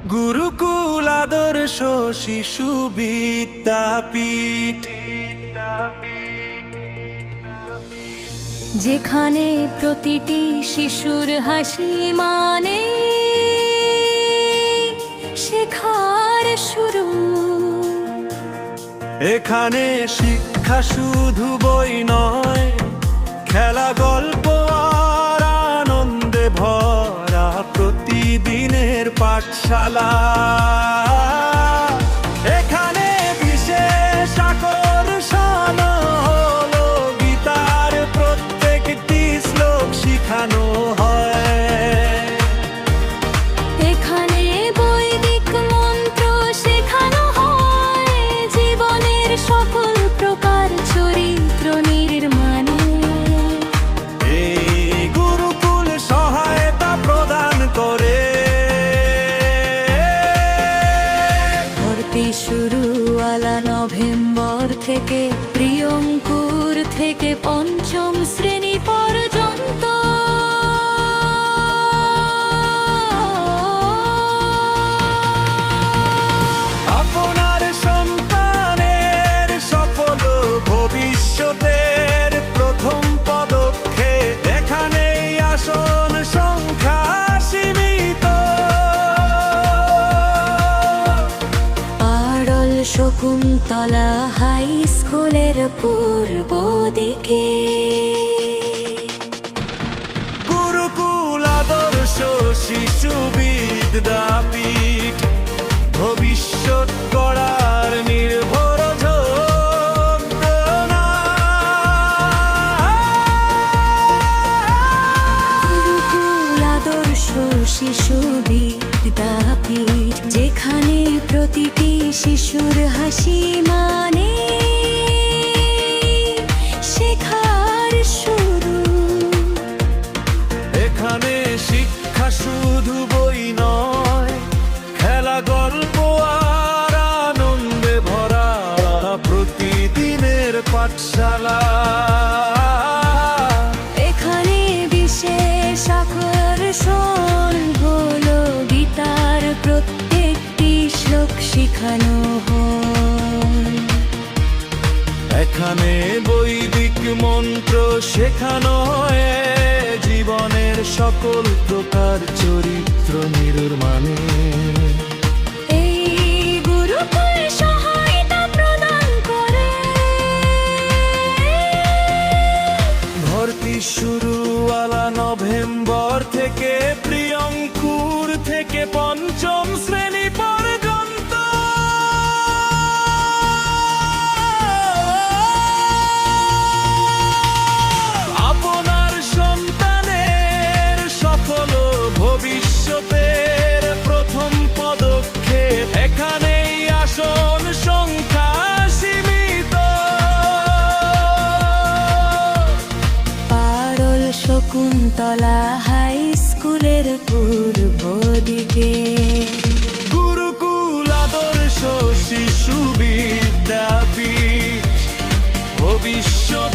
গুরুকুল আদর্শ শিশু বিদ্যাপীঠ, যেখানে প্রতিটি শিশুর হাসি মানে শেখার শুরু। এখানে শিক্ষা শুধু বই নয়, খেলা, গল্প আর আনন্দে ভরা প্রতিদিনের পাঠশালা। এখানে বিশেষ আকর্ষণ হলো গীতার প্রত্যেকটি শ্লোক শিখানো হয়। এখানে বৈদিক মন্ত্র শেখানো হয়, জীবনের সকল প্রকার চরিত্র নির্মাণে। এই গুরুকুল সহায়তা প্রদান করে। ভর্তি শুরু নভেম্বর থেকে, প্রিয়ঙ্কুর থেকে পঞ্চম শ্রেণী পর্যন্ত। আপনার সন্তানের সফল ভবিষ্যতের প্রথম পদক্ষেপ এখানেই। আসন সংখ্যা সীমিত। পারল শকুন্তলা হাই স্কুলের পূর্ব দিকে। গুরুকুল আদর্শ শিশু বিদ্যাপীঠ, ভবিষ্যৎ গড়ার নির্ভর যন্ত্রণা। গুরুকুল আদর্শ শিশু বিদ্যাপীঠ, যেখানে প্রতিটি শিশুর হাসি মানে শেখার শুরু। এখানে শিক্ষা শুধু বই নয়, খেলা, গল্প আর আনন্দে ভরা প্রতিদিনের পাঠশালা। এখানে বিশেষ আকর্ষণ হলো গীতার প্রত্যেকটি শ্লোক শিখানো হয়। এখানে বৈদিক মন্ত্র শেখানো হয়, জীবনের সকল প্রকার চরিত্র নির্মাণে। এই গুরুকুল সহায়তা প্রদান করে। ভর্তি শুরু নভেম্বর থেকে, প্রিয়ঙ্কুর থেকে পঞ্চম শ্রেণী পর্যন্ত। আপনার সন্তানের সফল ভবিষ্যতের প্রথম পদক্ষেপ এখানেই। আসন সংখ্যা সীমিত। পারল শকুন্তলা হাই স্কুলের পূর্ব দিকে। গুরুকুল আদর্শ শিশু বিদ্যাপীঠ, ভবিষ্যৎ